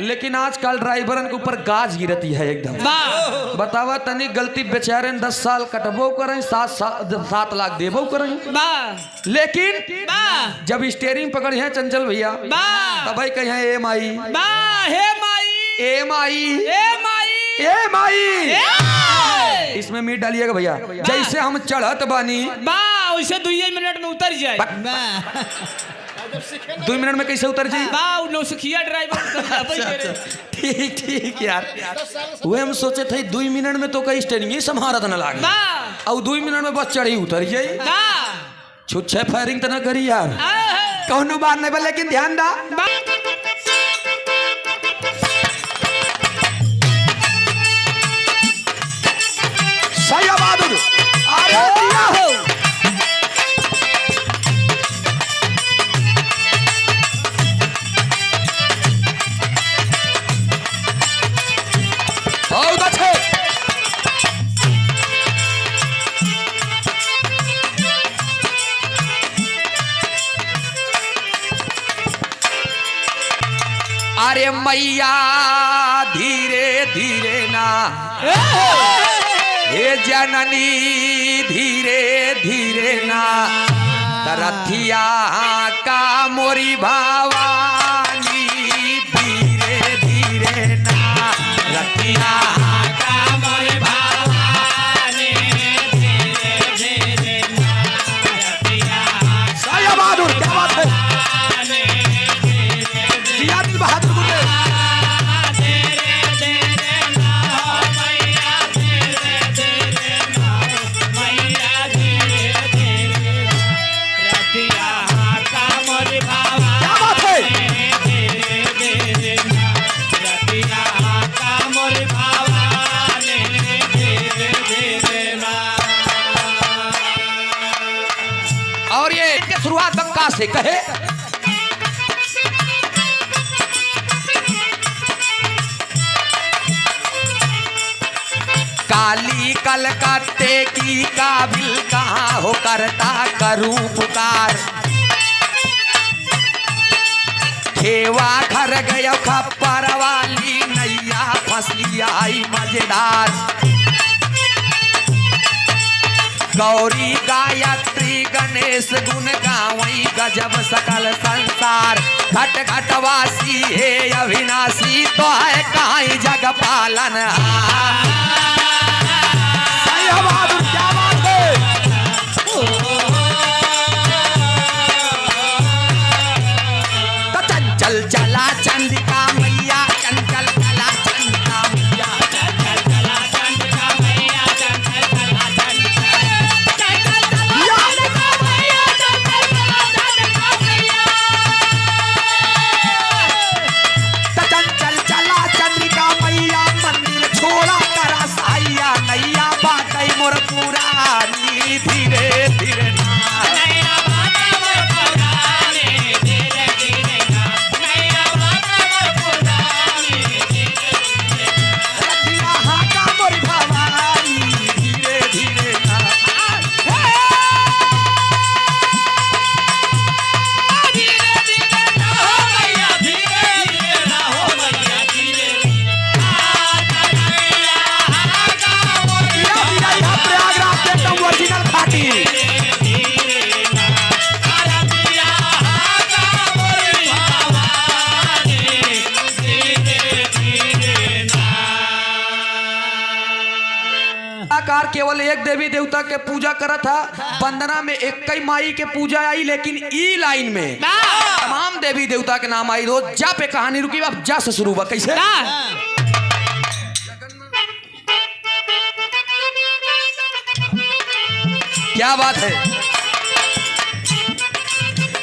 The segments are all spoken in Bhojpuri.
लेकिन आजकल ड्राइवरन के ऊपर गाज गिरती है एकदम। बतावा तनी गलती बेचारे 10 साल कटबो करें 7 लाख देबो करें, लेकिन जब स्टीयरिंग पकड़ है चंचल भैया तब भाई कहीं है ए माई ए माई ए माई इसमें मीट डालिएगा भैया। जैसे हम चढ़त बानी वैसे 2 मिनट में उतर जाए। 2 मिनट में कैसे उतर जाए? नौसिखिया ड्राइवर। ठीक ठीक यार, वो हम सोचे थे 2 मिनट में तो कहीं स्टेरिंग संभारत न लागे और 2 मिनट में बस चढ़ी उतर जाए। छुच्छे फायरिंग तो ना करी यार, कौनो बात नहीं, लेकिन ध्यान दा। बहादुर अरे दिया हो बहुत अच्छे। अरे मैया धीरे धीरे ना हे जननी धीरे धीरे ना तरथिया का मोरी भवानी धीरे धीरे ना रथिया का मोरी भवानी धीरे धीरे ना रथिया। सही बहादुर, क्या बात है, दिया दिल बहादुर बोले। और ये शुरुआत बक्का से कहे काली कलकत्ते की काबिल कहाँ हो करता करूं पुकार, खेवा घर गया खप्पर वाली नैया फसली आई मजेदार, गौरी गायत्री गणेश गुण गावई गजब सकल संसार, घट घटवासी है अविनाशी तो है कहीं जग पालन। सही बहादुर, क्या बात है। तो चंचल चला चंद्रिका मैया, चंचल चला चंद्रिका मैया, चंचल चला चंद्रिका मैया, चंचल चला धीरे धीरे केवल एक देवी देवता के पूजा करा था, वंदना में एक कई माई के पूजा आई, लेकिन ई लाइन में तमाम देवी देवता के नाम आई। रोज जा पे कहानी रुकी, अब जा से शुरू हुआ कैसे। क्या बात है।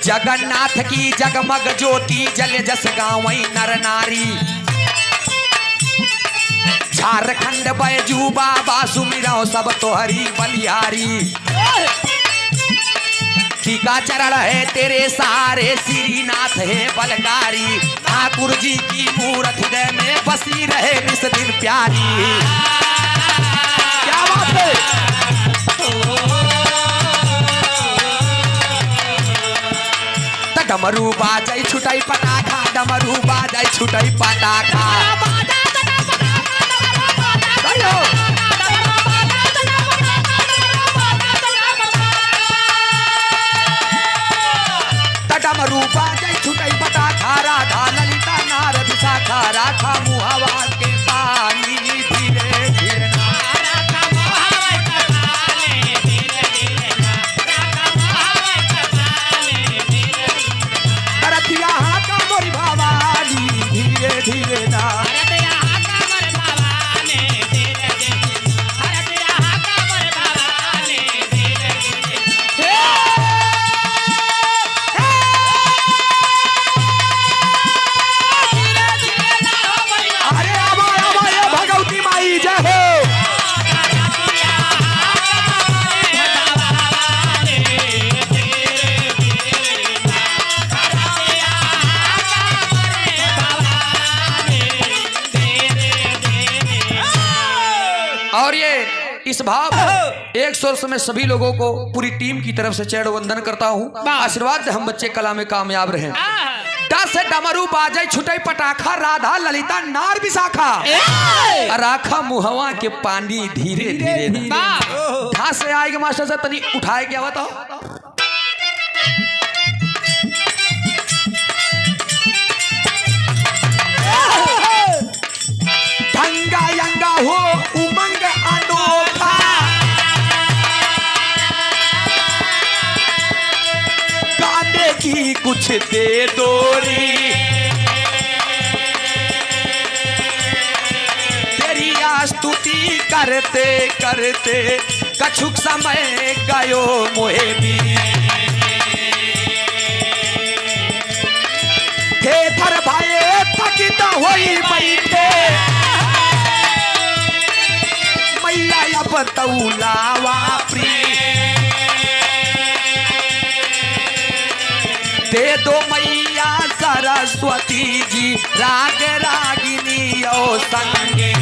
जगन्नाथ की जगमग ज्योति जल जस गावई नर नारी, झारखंड बैजू बाबा सुमिरो सब तोहरी बलिहारी, टीका चरण है तेरे सारे श्रीनाथ है बलकारी, ठाकुर जी की मूर्त हृदय में बसी रहे निस दिन प्यारी। क्या बात है। डमरू बाजाई छुटाई पटाखा डमरू बाजाई छुटाई पटाखा डमरू बाजाई छुटाई पटाखा राधा ललिता नारद शाखा राखा मुहावा के पानी धीरे धीरे करतिया हाथा मोरी भवानी धीरे धीरे ना और ये इस भाव एक सोर्स में सभी लोगों को पूरी टीम की तरफ से चरण वंदन करता हूँ। आशीर्वाद से हम बच्चे कला में कामयाब रहे। दस डमरू बाजाई छुटाई पटाखा राधा ललिता नार विशाखा राखा मुहवा के पानी धीरे धीरे कहाँ से आएगा मास्टर साहब तनी उठाए क्या बताओ। ढंगा यंगा हो उमंग अनोखा गाने की कुछ दे दोरी तेरी स्तुति करते करते कछुक समय गयो मोहे भी थे थर भाई थकित होई बैठे मैया बतौलावा प्री दे दो मैया सरस्वती जी राग रागिनी ओ संगे